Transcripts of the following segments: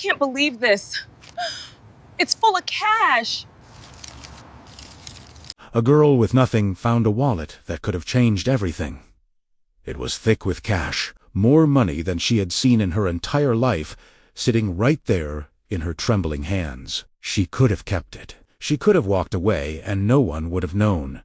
can't believe this. It's full of cash. A girl with nothing found a wallet that could have changed everything. It was thick with cash, more money than she had seen in her entire life, sitting right there in her trembling hands. She could have kept it. She could have walked away and no one would have known.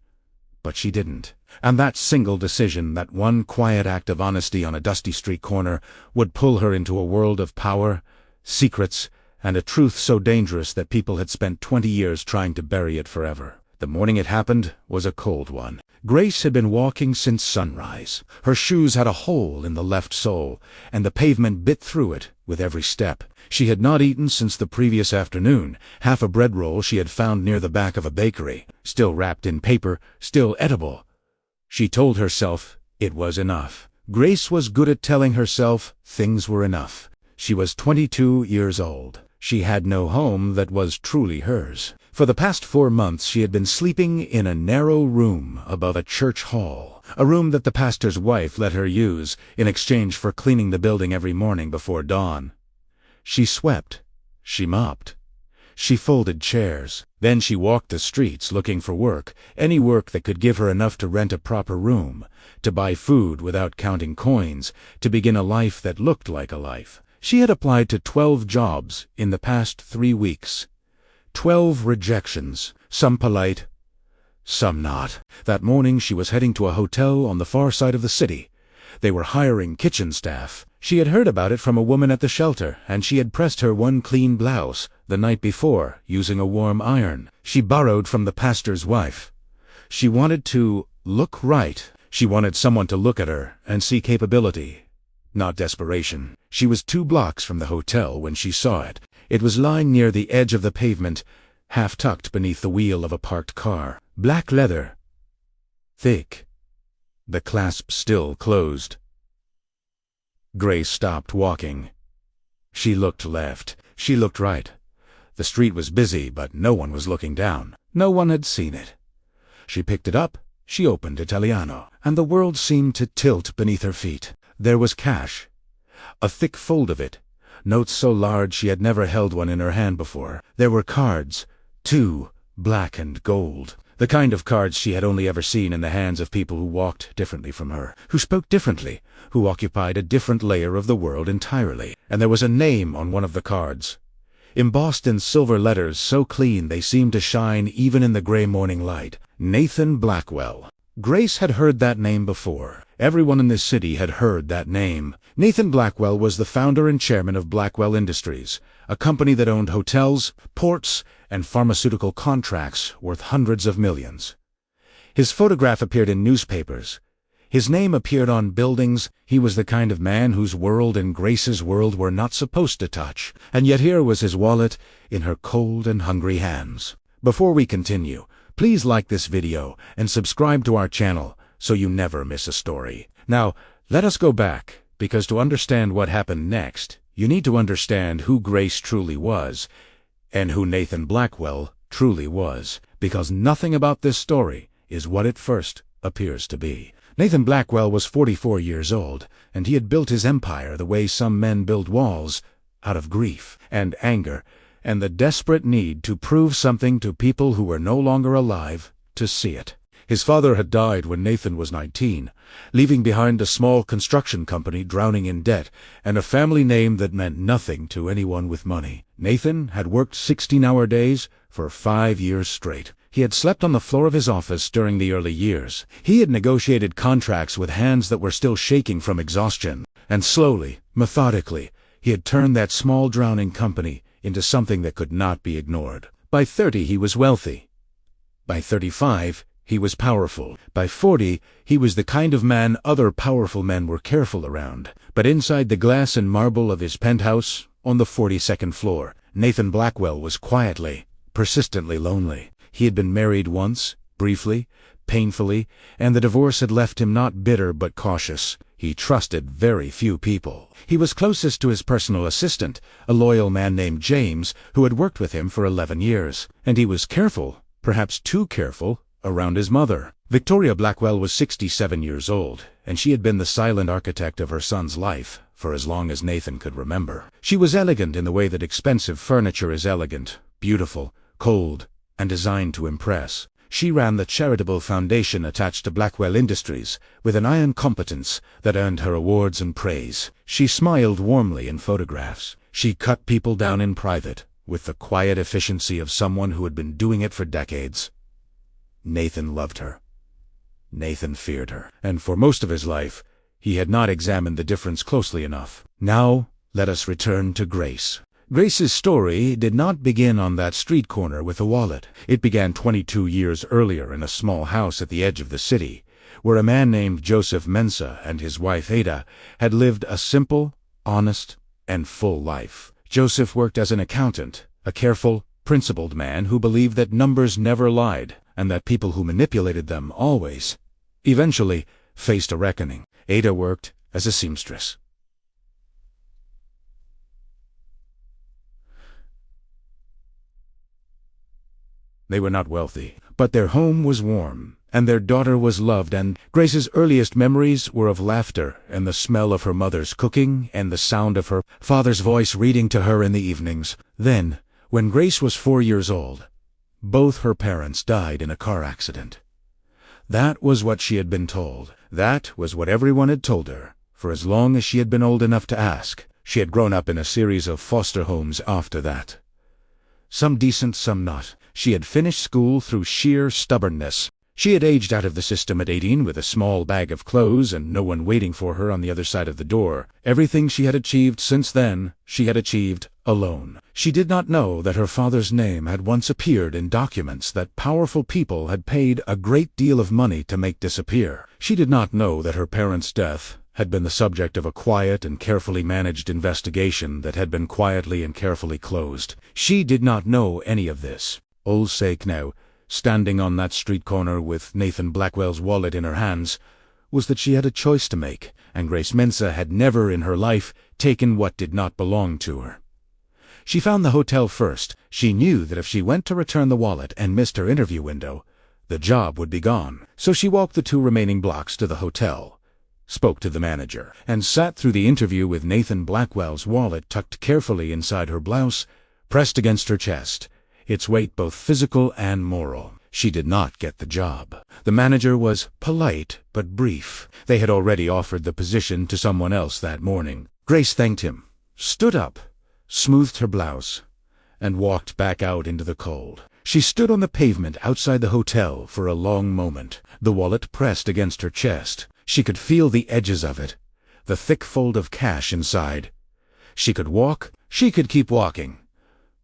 But she didn't. And that single decision, that one quiet act of honesty on a dusty street corner, would pull her into a world of power, secrets, and a truth so dangerous that people had spent 20 years trying to bury it forever. The morning it happened was a cold one. Grace had been walking since sunrise. Her shoes had a hole in the left sole, and the pavement bit through it with every step. She had not eaten since the previous afternoon, half a bread roll she had found near the back of a bakery, still wrapped in paper, still edible. She told herself it was enough. Grace was good at telling herself things were enough. She was 22 years old. She had no home that was truly hers. For the past 4 months she had been sleeping in a narrow room above a church hall, a room that the pastor's wife let her use in exchange for cleaning the building every morning before dawn. She swept, she mopped, she folded chairs. Then she walked the streets looking for work, any work that could give her enough to rent a proper room, to buy food without counting coins, to begin a life that looked like a life. She had applied to 12 jobs in the past 3 weeks. 12 rejections, some polite, some not. That morning she was heading to a hotel on the far side of the city. They were hiring kitchen staff. She had heard about it from a woman at the shelter, and she had pressed her one clean blouse the night before, using a warm iron. She borrowed from the pastor's wife. She wanted to look right. She wanted someone to look at her and see capability, not desperation. She was 2 blocks from the hotel when she saw it. It was lying near the edge of the pavement, half tucked beneath the wheel of a parked car. Black leather. Thick. The clasp still closed. Grace stopped walking. She looked left. She looked right. The street was busy, but no one was looking down. No one had seen it. She picked it up. She opened Italiano, and the world seemed to tilt beneath her feet. There was cash. A thick fold of it. Notes so large she had never held one in her hand before. There were cards, 2, black and gold. The kind of cards she had only ever seen in the hands of people who walked differently from her, who spoke differently, who occupied a different layer of the world entirely. And there was a name on one of the cards, embossed in silver letters so clean they seemed to shine even in the gray morning light. Nathan Blackwell. Grace had heard that name before. Everyone in this city had heard that name. Nathan Blackwell was the founder and chairman of Blackwell Industries, a company that owned hotels, ports, and pharmaceutical contracts worth hundreds of millions. His photograph appeared in newspapers. His name appeared on buildings. He was the kind of man whose world and Grace's world were not supposed to touch. And yet here was his wallet in her cold and hungry hands. Before we continue, please like this video and subscribe to our channel so you never miss a story. Now, let us go back, because to understand what happened next, you need to understand who Grace truly was, and who Nathan Blackwell truly was, because nothing about this story is what it first appears to be. Nathan Blackwell was 44 years old, and he had built his empire the way some men build walls, out of grief and anger, and the desperate need to prove something to people who were no longer alive to see it. His father had died when Nathan was 19, leaving behind a small construction company drowning in debt, and a family name that meant nothing to anyone with money. Nathan had worked 16-hour days for 5 years straight. He had slept on the floor of his office during the early years. He had negotiated contracts with hands that were still shaking from exhaustion, and slowly, methodically, he had turned that small drowning company into something that could not be ignored. By 30, he was wealthy. By 35, he was powerful. By 40, he was the kind of man other powerful men were careful around. But inside the glass and marble of his penthouse, on the 42nd floor, Nathan Blackwell was quietly, persistently lonely. He had been married once, briefly, painfully, and the divorce had left him not bitter but cautious. He trusted very few people. He was closest to his personal assistant, a loyal man named James, who had worked with him for 11 years. And he was careful, perhaps too careful, around his mother. Victoria Blackwell was 67 years old, and she had been the silent architect of her son's life for as long as Nathan could remember. She was elegant in the way that expensive furniture is elegant, beautiful, cold, and designed to impress. She ran the charitable foundation attached to Blackwell Industries with an iron competence that earned her awards and praise. She smiled warmly in photographs. She cut people down in private with the quiet efficiency of someone who had been doing it for decades. Nathan loved her. Nathan feared her, and for most of his life, he had not examined the difference closely enough. Now, let us return to Grace. Grace's story did not begin on that street corner with a wallet. It began 22 years earlier in a small house at the edge of the city, where a man named Joseph Mensah and his wife Ada had lived a simple, honest, and full life. Joseph worked as an accountant, a careful, principled man who believed that numbers never lied, and that people who manipulated them always, eventually, faced a reckoning. Ada worked as a seamstress. They were not wealthy, but their home was warm, and their daughter was loved, and Grace's earliest memories were of laughter and the smell of her mother's cooking and the sound of her father's voice reading to her in the evenings. Then, when Grace was 4 years old, both her parents died in a car accident. That was what she had been told. That was what everyone had told her, for as long as she had been old enough to ask. She had grown up in a series of foster homes after that. Some decent, some not. She had finished school through sheer stubbornness. She had aged out of the system at 18 with a small bag of clothes and no one waiting for her on the other side of the door. Everything she had achieved since then, she had achieved alone. She did not know that her father's name had once appeared in documents that powerful people had paid a great deal of money to make disappear. She did not know that her parents' death had been the subject of a quiet and carefully managed investigation that had been quietly and carefully closed. She did not know any of this. Old sake now, standing on that street corner with Nathan Blackwell's wallet in her hands, was that she had a choice to make, and Grace Mensah had never in her life taken what did not belong to her. She found the hotel first. She knew that if she went to return the wallet and missed her interview window, the job would be gone. So she walked the 2 remaining blocks to the hotel, spoke to the manager, and sat through the interview with Nathan Blackwell's wallet tucked carefully inside her blouse, pressed against her chest, its weight both physical and moral. She did not get the job. The manager was polite but brief. They had already offered the position to someone else that morning. Grace thanked him, stood up, smoothed her blouse, and walked back out into the cold. She stood on the pavement outside the hotel for a long moment, the wallet pressed against her chest. She could feel the edges of it, the thick fold of cash inside. She could walk, she could keep walking.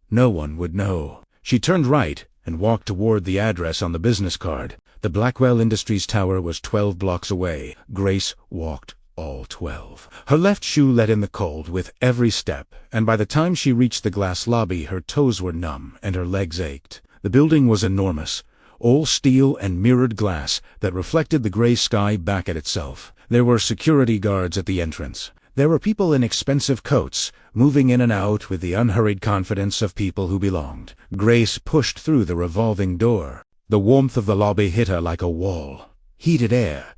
No one would know. She turned right and walked toward the address on the business card. The Blackwell Industries tower was 12 blocks away. Grace walked all 12. Her left shoe let in the cold with every step, and by the time she reached the glass lobby, her toes were numb and her legs ached. The building was enormous, all steel and mirrored glass that reflected the gray sky back at itself. There were security guards at the entrance. There were people in expensive coats, moving in and out with the unhurried confidence of people who belonged. Grace pushed through the revolving door. The warmth of the lobby hit her like a wall. Heated air,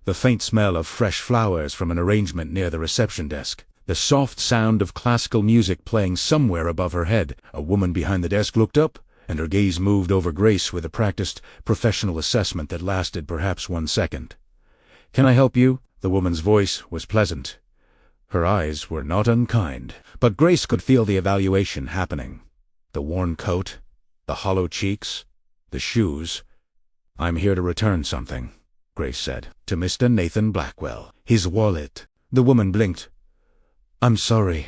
the faint smell of fresh flowers from an arrangement near the reception desk, the soft sound of classical music playing somewhere above her head. A woman behind the desk looked up, and her gaze moved over Grace with a practiced, professional assessment that lasted perhaps 1 second. "Can I help you?" The woman's voice was pleasant. Her eyes were not unkind, but Grace could feel the evaluation happening. The worn coat, the hollow cheeks, the shoes. "I'm here to return something," Grace said. "To Mr. Nathan Blackwell. His wallet." The woman blinked. "I'm sorry."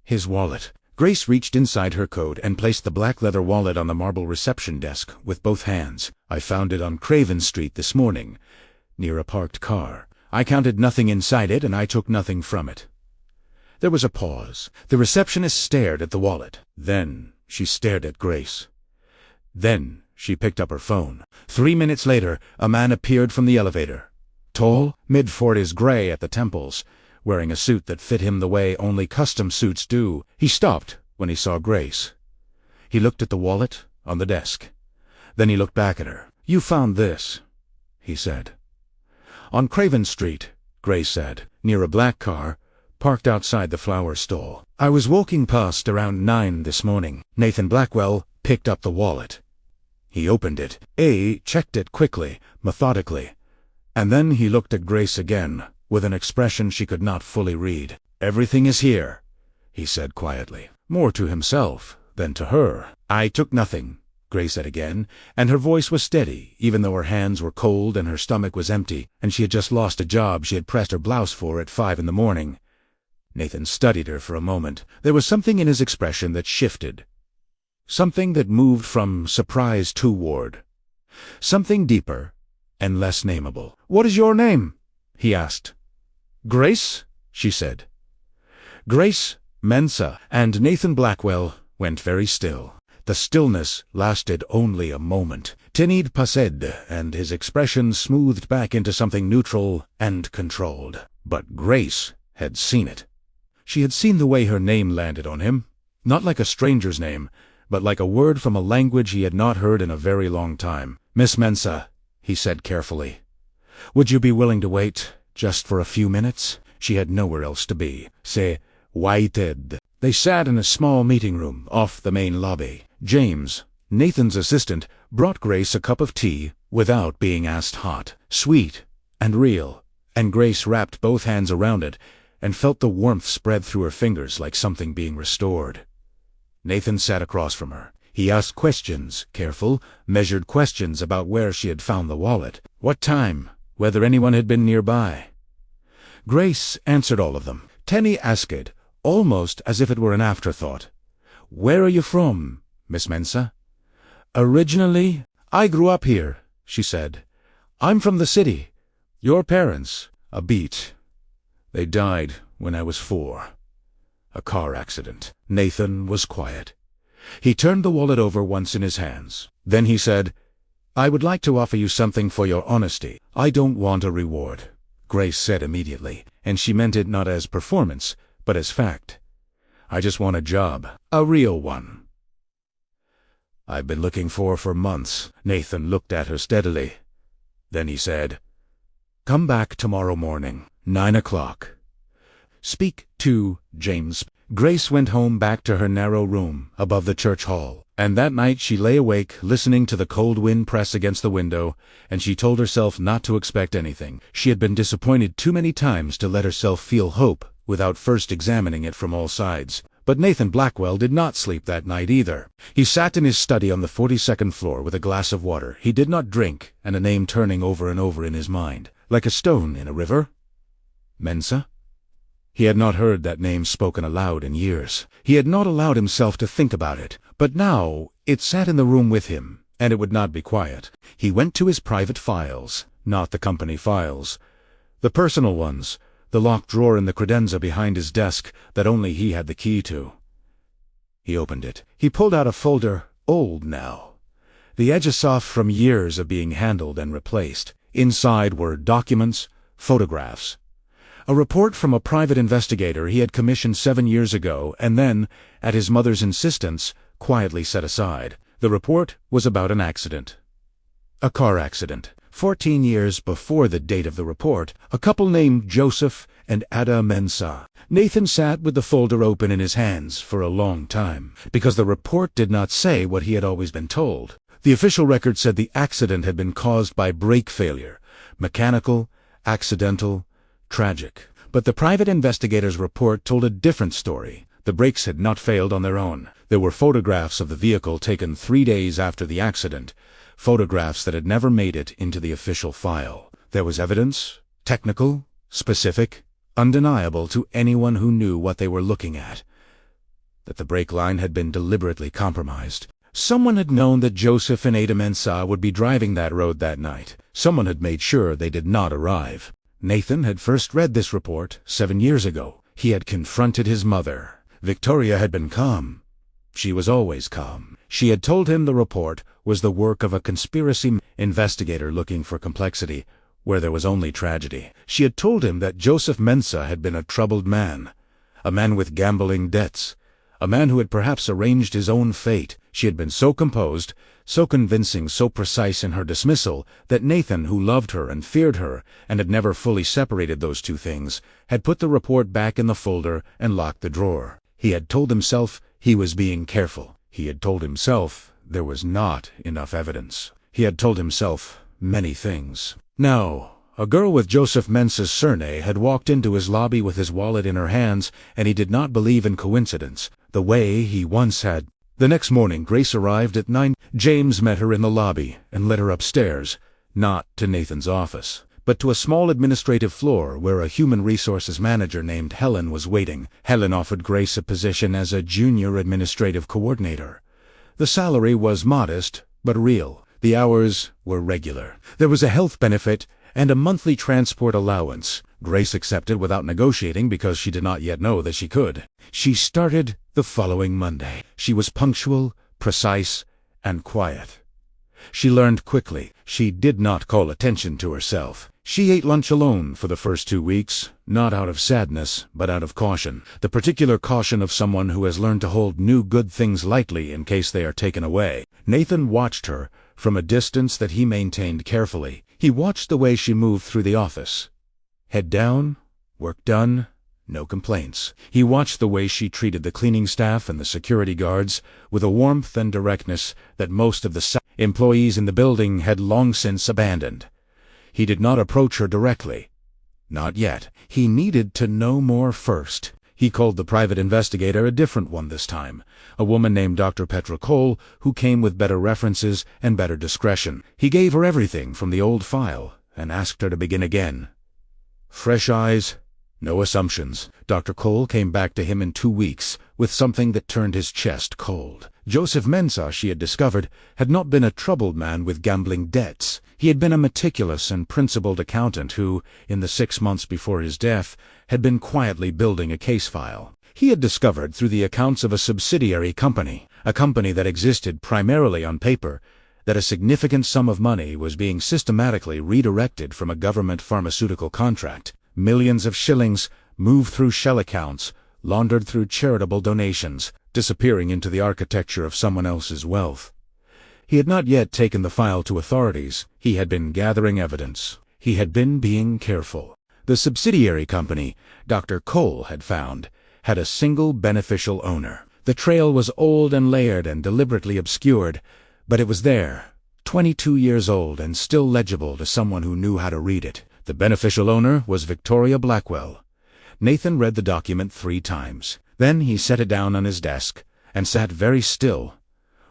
His wallet. Grace reached inside her coat and placed the black leather wallet on the marble reception desk with both hands. "I found it on Craven Street this morning, near a parked car. I counted nothing inside it, and I took nothing from it." There was a pause. The receptionist stared at the wallet. Then she stared at Grace. Then she picked up her phone. 3 minutes later, a man appeared from the elevator. Tall, mid-40s, gray at the temples, wearing a suit that fit him the way only custom suits do. He stopped when he saw Grace. He looked at the wallet on the desk. Then he looked back at her. "You found this." he said. "On Craven Street," Grace said, "near a black car, parked outside the flower stall. I was walking past around 9 this morning. Nathan Blackwell picked up the wallet. He opened it, checked it quickly, methodically, and then he looked at Grace again, with an expression she could not fully read. "Everything is here," he said quietly, more to himself than to her. "I took nothing," Grace said again, and her voice was steady, even though her hands were cold and her stomach was empty, and she had just lost a job she had pressed her blouse for at 5 in the morning. Nathan studied her for a moment. There was something in his expression that shifted. Something that moved from surprise toward. Something deeper and less nameable. "What is your name?" he asked. "Grace," she said. "Grace Mensa," and Nathan Blackwell went very still. The stillness lasted only a moment. Tinid passed, and his expression smoothed back into something neutral and controlled. But Grace had seen it. She had seen the way her name landed on him, not like a stranger's name, but like a word from a language he had not heard in a very long time. "Miss Mensa," he said carefully, "would you be willing to wait just for a few minutes?" She had nowhere else to be. "Se waited." They sat in a small meeting room off the main lobby. James, Nathan's assistant, brought Grace a cup of tea without being asked hot, sweet and real, and Grace wrapped both hands around it and felt the warmth spread through her fingers like something being restored. Nathan sat across from her. He asked questions, careful, measured questions about where she had found the wallet, what time, whether anyone had been nearby. Grace answered all of them. Tenny asked, almost as if it were an afterthought, "Where are you from, Miss Mensa?" "Originally, I grew up here," she said. "I'm from the city. Your parents?" "A beat. They died when I was 4. A car accident." Nathan was quiet. He turned the wallet over once in his hands. Then he said, "I would like to offer you something for your honesty." "I don't want a reward," Grace said immediately, and she meant it not as performance, but as fact. "I just want a job, a real one." "I've been looking for months." Nathan looked at her steadily. Then he said, "Come back tomorrow morning, 9 o'clock. Speak to James." Grace went home back to her narrow room above the church hall, and that night she lay awake listening to the cold wind press against the window, and she told herself not to expect anything. She had been disappointed too many times to let herself feel hope without first examining it from all sides. But Nathan Blackwell did not sleep that night either. He sat in his study on the 42nd floor with a glass of water. He did not drink, and a name turning over and over in his mind, like a stone in a river. Mensa? He had not heard that name spoken aloud in years. He had not allowed himself to think about it, but now it sat in the room with him, and it would not be quiet. He went to his private files, not the company files, the personal ones, the locked drawer in the credenza behind his desk that only he had the key to. He opened it. He pulled out a folder, old now, the edges soft from years of being handled and replaced. Inside were documents, photographs, a report from a private investigator he had commissioned 7 years ago and then, at his mother's insistence, quietly set aside. The report was about an accident. A car accident. 14 years before the date of the report, a couple named Joseph and Ada Mensa. Nathan sat with the folder open in his hands for a long time, because the report did not say what he had always been told. The official record said the accident had been caused by brake failure, mechanical, accidental, tragic. But the private investigator's report told a different story. The brakes had not failed on their own. There were photographs of the vehicle taken 3 days after the accident, photographs that had never made it into the official file. There was evidence, technical, specific, undeniable to anyone who knew what they were looking at, that the brake line had been deliberately compromised. Someone had known that Joseph and Ada Mensa would be driving that road that night. Someone had made sure they did not arrive. Nathan had first read this report 7 years ago. He had confronted his mother. Victoria had been calm. She was always calm. She had told him the report was the work of a conspiracy investigator looking for complexity where there was only tragedy. She had told him that Joseph Mensa had been a troubled man, a man with gambling debts, A man who had perhaps arranged his own fate. She had been so composed, so convincing, so precise in her dismissal, that Nathan, who loved her and feared her, and had never fully separated those two things, had put the report back in the folder and locked the drawer. He had told himself he was being careful. He had told himself there was not enough evidence. He had told himself many things. Now, a girl with Joseph Mensah's surname had walked into his lobby with his wallet in her hands, and he did not believe in coincidence, the way he once had. The next morning Grace arrived at 9. James met her in the lobby and led her upstairs, not to Nathan's office, but to a small administrative floor where a human resources manager named Helen was waiting. Helen offered Grace a position as a junior administrative coordinator. The salary was modest, but real. The hours were regular. There was a health benefit and a monthly transport allowance. Grace accepted without negotiating because she did not yet know that she could. She started the following Monday. She was punctual, precise, and quiet. She learned quickly. She did not call attention to herself. She ate lunch alone for the first 2 weeks, not out of sadness, but out of caution. The particular caution of someone who has learned to hold new good things lightly in case they are taken away. Nathan watched her from a distance that he maintained carefully. He watched the way she moved through the office. Head down, work done, no complaints. He watched the way she treated the cleaning staff and the security guards with a warmth and directness that most of the employees in the building had long since abandoned. He did not approach her directly. Not yet. He needed to know more first. He called the private investigator a different one this time, a woman named Dr. Petra Cole, who came with better references and better discretion. He gave her everything from the old file and asked her to begin again. Fresh eyes, no assumptions. Dr. Cole came back to him in 2 weeks with something that turned his chest cold. Joseph Mensah, she had discovered, had not been a troubled man with gambling debts. He had been a meticulous and principled accountant who, in the 6 months before his death, had been quietly building a case file. He had discovered through the accounts of a subsidiary company, a company that existed primarily on paper, that a significant sum of money was being systematically redirected from a government pharmaceutical contract. Millions of shillings moved through shell accounts, laundered through charitable donations, disappearing into the architecture of someone else's wealth. He had not yet taken the file to authorities. He had been gathering evidence. He had been being careful. The subsidiary company, Dr. Cole had found, had a single beneficial owner. The trail was old and layered and deliberately obscured, but it was there, 22 years old and still legible to someone who knew how to read it. The beneficial owner was Victoria Blackwell. Nathan read the document 3 times. Then he set it down on his desk and sat very still,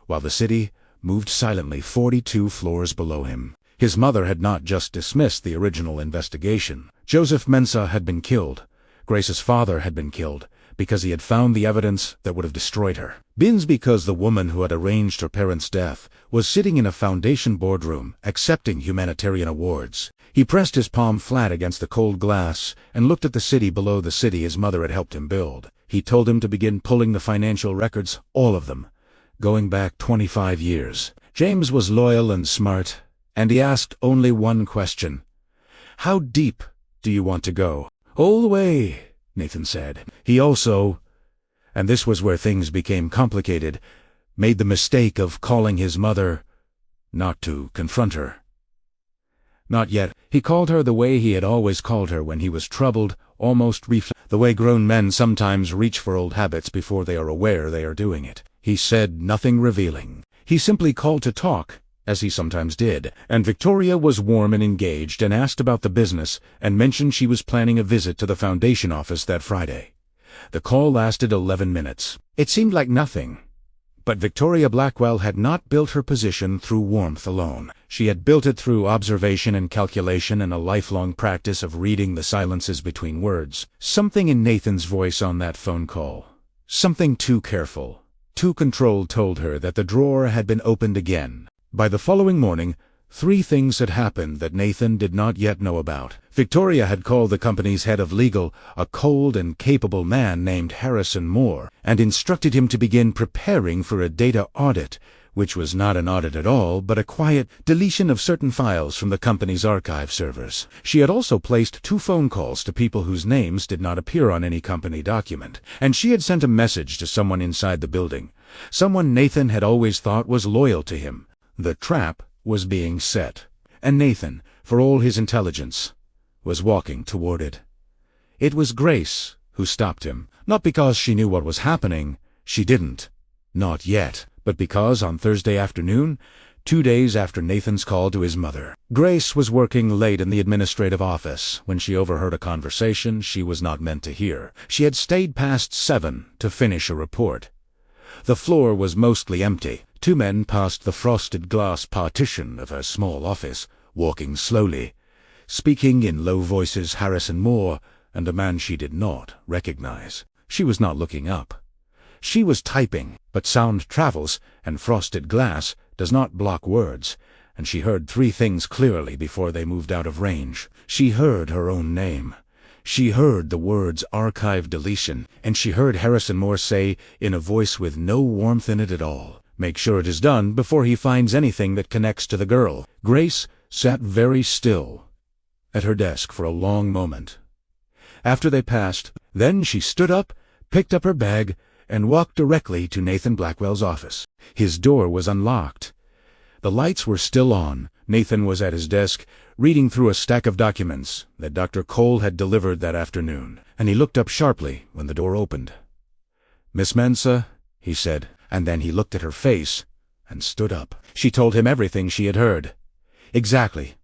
while the city moved silently 42 floors below him. His mother had not just dismissed the original investigation. Joseph Mensah had been killed. Grace's father had been killed because he had found the evidence that would have destroyed her. Bins because the woman who had arranged her parents' death was sitting in a foundation boardroom accepting humanitarian awards. He pressed his palm flat against the cold glass and looked at the city below the city his mother had helped him build. He told him to begin pulling the financial records, all of them, going back 25 years. James was loyal and smart, and he asked only one question. How deep do you want to go? All the way, Nathan said. He also, and this was where things became complicated, made the mistake of calling his mother, not to confront her. Not yet. He called her the way he had always called her when he was troubled, almost the way grown men sometimes reach for old habits before they are aware they are doing it. He said nothing revealing. He simply called to talk, as he sometimes did, and Victoria was warm and engaged and asked about the business and mentioned she was planning a visit to the foundation office that Friday. The call lasted 11 minutes. It seemed like nothing. But Victoria Blackwell had not built her position through warmth alone. She had built it through observation and calculation and a lifelong practice of reading the silences between words. Something in Nathan's voice on that phone call, something too careful, too controlled, told her that the drawer had been opened again. By the following morning, 3 things had happened that Nathan did not yet know about. Victoria had called the company's head of legal, a cold and capable man named Harrison Moore, and instructed him to begin preparing for a data audit which was not an audit at all, but a quiet deletion of certain files from the company's archive servers. She had also placed 2 phone calls to people whose names did not appear on any company document, and she had sent a message to someone inside the building, someone Nathan had always thought was loyal to him. The trap was being set, and Nathan, for all his intelligence, was walking toward it. It was Grace who stopped him, not because she knew what was happening. She didn't. Not yet. But because on Thursday afternoon, 2 days after Nathan's call to his mother, Grace was working late in the administrative office when she overheard a conversation she was not meant to hear. She had stayed past 7 to finish a report. The floor was mostly empty. 2 men passed the frosted glass partition of her small office, walking slowly, speaking in low voices. Harrison Moore and a man she did not recognize. She was not looking up. She was typing, but sound travels, and frosted glass does not block words, and she heard 3 things clearly before they moved out of range. She heard her own name. She heard the words archive deletion, and she heard Harrison Moore say, in a voice with no warmth in it at all, "Make sure it is done before he finds anything that connects to the girl." Grace sat very still at her desk for a long moment. After they passed, then she stood up, picked up her bag, and walked directly to Nathan Blackwell's office. His door was unlocked. The lights were still on. Nathan was at his desk, reading through a stack of documents that Dr. Cole had delivered that afternoon, and he looked up sharply when the door opened. "Miss Mensah," he said, and then he looked at her face and stood up. She told him everything she had heard. Exactly.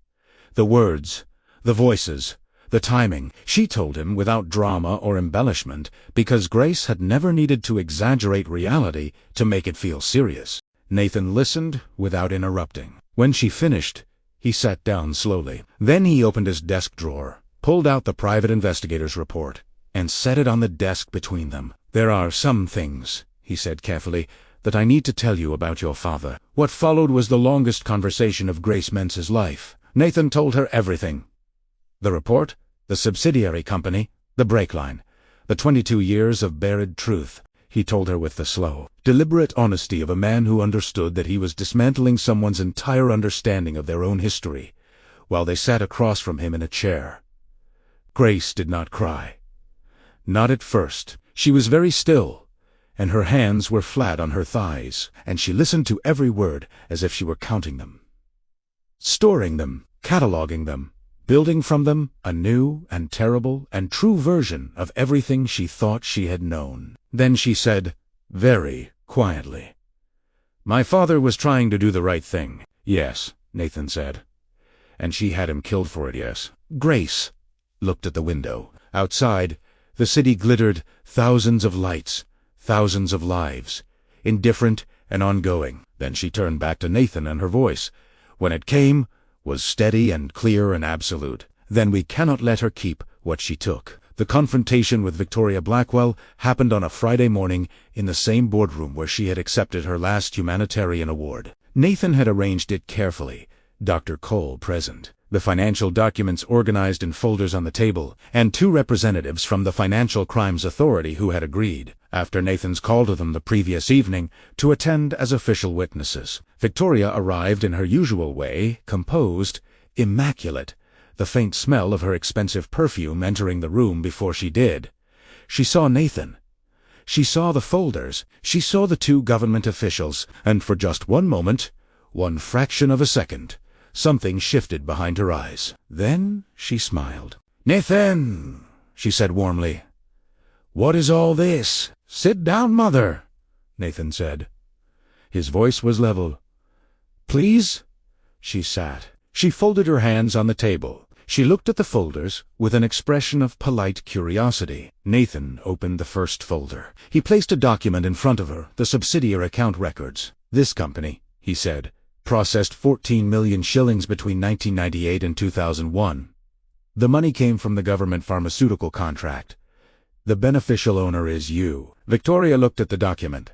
The words, the voices, the timing. She told him without drama or embellishment, because Grace had never needed to exaggerate reality to make it feel serious. Nathan listened without interrupting. When she finished, he sat down slowly. Then he opened his desk drawer, pulled out the private investigator's report, and set it on the desk between them. "There are some things," he said carefully, "that I need to tell you about your father." What followed was the longest conversation of Grace Mensah's life. Nathan told her everything. The report, the subsidiary company, the brake line, the 22 years of buried truth. He told her with the slow, deliberate honesty of a man who understood that he was dismantling someone's entire understanding of their own history, while they sat across from him in a chair. Grace did not cry. Not at first. She was very still, and her hands were flat on her thighs, and she listened to every word as if she were counting them, storing them, cataloging them, building from them a new and terrible and true version of everything she thought she had known. Then she said, very quietly, "My father was trying to do the right thing." "Yes," Nathan said. "And she had him killed for it, yes." Grace looked at the window. Outside, the city glittered, thousands of lights, thousands of lives, indifferent and ongoing. Then she turned back to Nathan, and her voice, when it came, was steady and clear and absolute. "Then we cannot let her keep what she took." The confrontation with Victoria Blackwell happened on a Friday morning in the same boardroom where she had accepted her last humanitarian award. Nathan had arranged it carefully, Dr. Cole present, the financial documents organized in folders on the table, and 2 representatives from the Financial Crimes Authority who had agreed, after Nathan's call to them the previous evening, to attend as official witnesses. Victoria arrived in her usual way, composed, immaculate, the faint smell of her expensive perfume entering the room before she did. She saw Nathan. She saw the folders. She saw the 2 government officials, and for just one moment, one fraction of a second, something shifted behind her eyes. Then she smiled. "Nathan," she said warmly, "what is all this?" "Sit down, Mother," Nathan said. His voice was level. "Please?" She sat. She folded her hands on the table. She looked at the folders with an expression of polite curiosity. Nathan opened the first folder. He placed a document in front of her, the subsidiary account records. "This company," he said, "processed 14 million shillings between 1998 and 2001. The money came from the government pharmaceutical contract. The beneficial owner is you." Victoria looked at the document.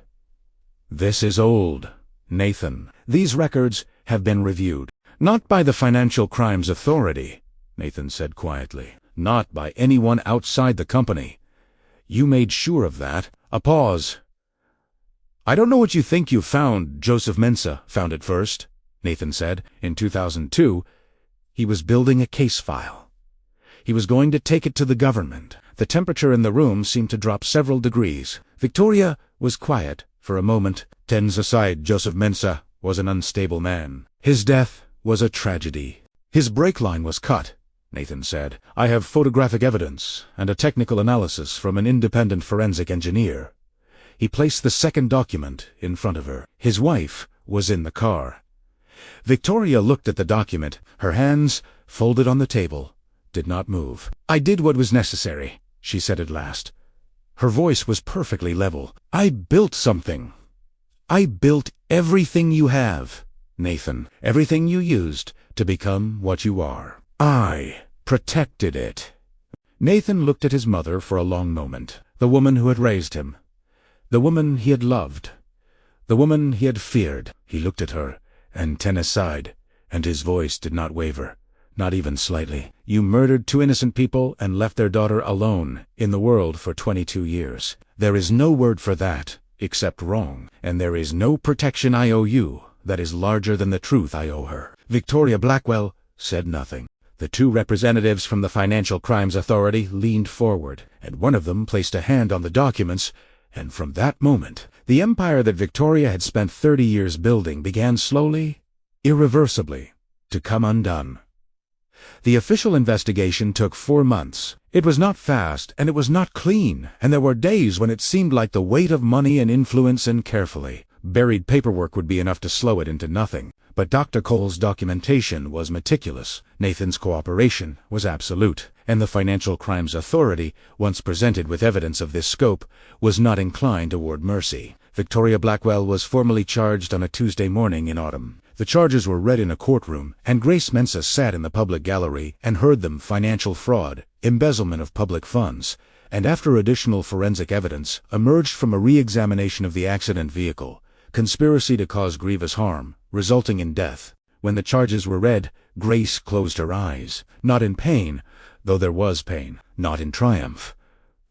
"This is old, Nathan. These records have been reviewed. Not by the Financial Crimes Authority," Nathan said quietly. "Not by anyone outside the company. You made sure of that." A pause. "I don't know what you think you've found. Joseph Mensah found it first," Nathan said. In 2002, he was building a case file. He was going to take it to the government. The temperature in the room seemed to drop several degrees. Victoria was quiet for a moment. "Tens aside, Joseph Mensah was an unstable man. His death was a tragedy. His brake line was cut," Nathan said. "I have photographic evidence and a technical analysis from an independent forensic engineer." He placed the second document in front of her. His wife was in the car. Victoria looked at the document. Her hands, folded on the table, did not move. "I did what was necessary," she said at last. Her voice was perfectly level. "I built something. I built everything you have, Nathan. Everything you used to become what you are. I protected it." Nathan looked at his mother for a long moment. The woman who had raised him. The woman he had loved. The woman he had feared. He looked at her, antennae side, and his voice did not waver, not even slightly. "You murdered 2 innocent people and left their daughter alone in the world for 22 years. There is no word for that except wrong, and there is no protection I owe you that is larger than the truth I owe her." Victoria Blackwell said nothing. The 2 representatives from the Financial Crimes Authority leaned forward, and one of them placed a hand on the documents, and from that moment, the empire that Victoria had spent 30 years building began slowly, irreversibly, to come undone. The official investigation took 4 months. It was not fast, and it was not clean, and there were days when it seemed like the weight of money and influence and carefully buried paperwork would be enough to slow it into nothing. But Dr. Cole's documentation was meticulous, Nathan's cooperation was absolute, and the Financial Crimes Authority, once presented with evidence of this scope, was not inclined toward mercy. Victoria Blackwell was formally charged on a Tuesday morning in autumn. The charges were read in a courtroom, and Grace Mensah sat in the public gallery and heard them: financial fraud, embezzlement of public funds, and after additional forensic evidence emerged from a re-examination of the accident vehicle, conspiracy to cause grievous harm, resulting in death. When the charges were read, Grace closed her eyes, not in pain, though there was pain, not in triumph,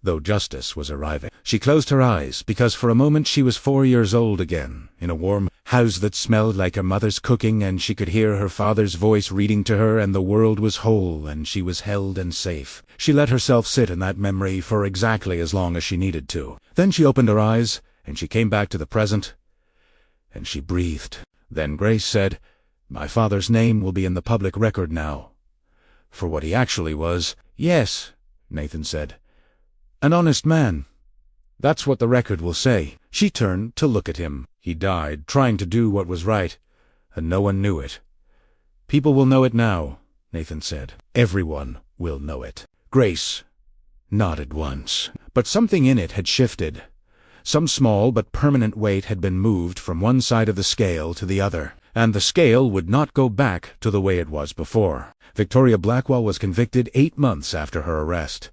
though justice was arriving. She closed her eyes because for a moment she was 4 years old again, in a warm house that smelled like her mother's cooking, and she could hear her father's voice reading to her, and the world was whole, and she was held and safe. She let herself sit in that memory for exactly as long as she needed to. Then she opened her eyes, and she came back to the present, and she breathed. Then Grace said, "My father's name will be in the public record now, for what he actually was." "Yes," Nathan said. "An honest man. That's what the record will say." She turned to look at him. He died trying to do what was right, and no one knew it. "People will know it now," Nathan said. "Everyone will know it." Grace nodded once, but something in it had shifted. Some small but permanent weight had been moved from one side of the scale to the other, and the scale would not go back to the way it was before. Victoria Blackwell was convicted 8 months after her arrest.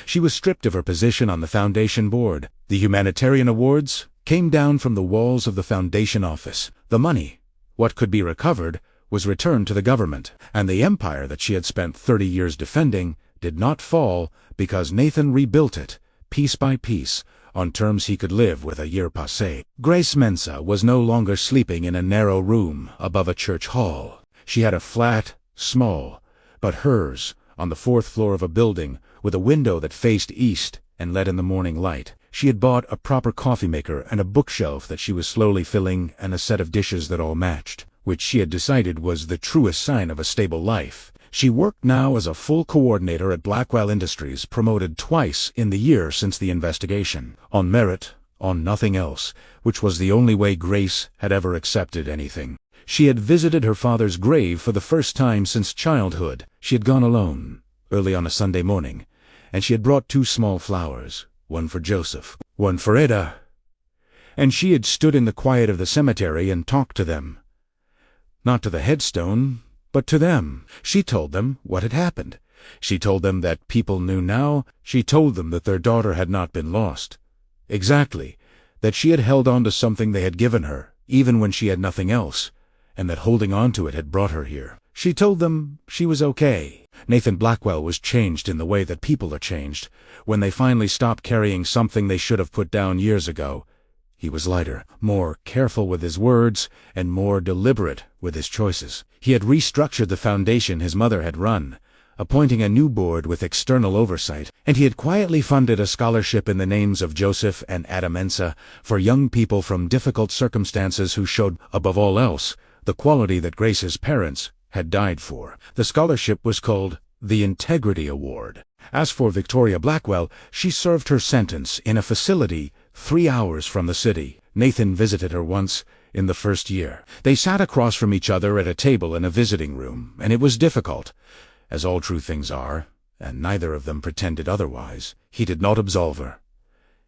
She was stripped of her position on the foundation board. The humanitarian awards came down from the walls of the foundation office. The money, what could be recovered, was returned to the government, and the empire that she had spent 30 years defending did not fall because Nathan rebuilt it, piece by piece, on terms he could live with a year passé. Grace Mensah was no longer sleeping in a narrow room above a church hall. She had a flat, small, but hers, on the 4th floor of a building, with a window that faced east and let in the morning light. She had bought a proper coffee maker and a bookshelf that she was slowly filling, and a set of dishes that all matched, which she had decided was the truest sign of a stable life. She worked now as a full coordinator at Blackwell Industries, promoted twice in the year since the investigation. On merit, on nothing else, which was the only way Grace had ever accepted anything. She had visited her father's grave for the first time since childhood. She had gone alone, early on a Sunday morning, and she had brought 2 small flowers, one for Joseph, one for Ada. And she had stood in the quiet of the cemetery and talked to them. Not to the headstone, but to them. She told them what had happened. She told them that people knew now. She told them that their daughter had not been lost. Exactly, that she had held on to something they had given her, even when she had nothing else, and that holding on to it had brought her here. She told them she was okay. Nathan Blackwell was changed in the way that people are changed, when they finally stop carrying something they should have put down years ago, He was lighter, more careful with his words, and more deliberate with his choices. He had restructured the foundation his mother had run, appointing a new board with external oversight, and he had quietly funded a scholarship in the names of Joseph and Adamensa for young people from difficult circumstances who showed, above all else, the quality that Grace's parents had died for. The scholarship was called the Integrity Award. As for Victoria Blackwell, she served her sentence in a facility 3 hours from the city. Nathan visited her once in the first year. They sat across from each other at a table in a visiting room, and it was difficult, as all true things are, and neither of them pretended otherwise. He did not absolve her.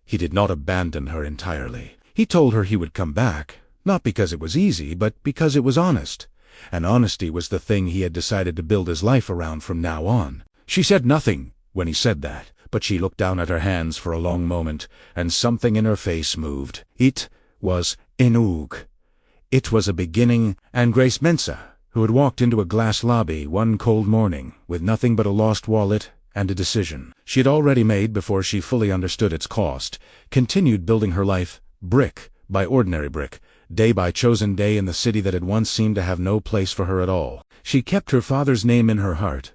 He did not abandon her entirely. He told her he would come back, not because it was easy, but because it was honest. And honesty was the thing he had decided to build his life around from now on. She said nothing when he said that, but she looked down at her hands for a long moment, and something in her face moved. It was Enoog. It was a beginning, and Grace Mensa, who had walked into a glass lobby one cold morning with nothing but a lost wallet and a decision she had already made before she fully understood its cost, continued building her life brick by ordinary brick, day by chosen day in the city that had once seemed to have no place for her at all. She kept her father's name in her heart,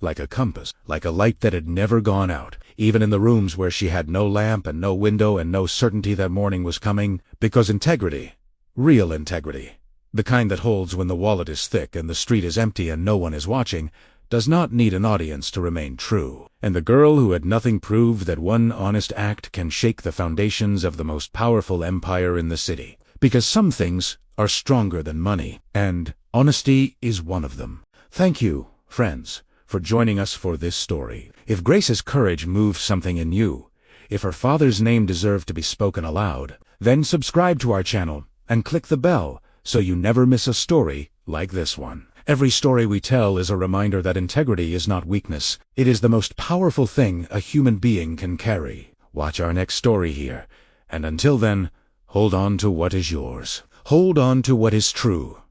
like a compass, like a light that had never gone out, even in the rooms where she had no lamp and no window and no certainty that morning was coming, because integrity, real integrity, the kind that holds when the wallet is thick and the street is empty and no one is watching, does not need an audience to remain true. And the girl who had nothing proved that one honest act can shake the foundations of the most powerful empire in the city. Because some things are stronger than money, and honesty is one of them. Thank you, friends, for joining us for this story. If Grace's courage moved something in you, if her father's name deserved to be spoken aloud, then subscribe to our channel and click the bell so you never miss a story like this one. Every story we tell is a reminder that integrity is not weakness. It is the most powerful thing a human being can carry. Watch our next story here, and until then, hold on to what is yours. Hold on to what is true.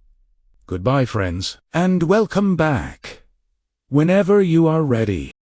Goodbye, friends, and welcome back whenever you are ready.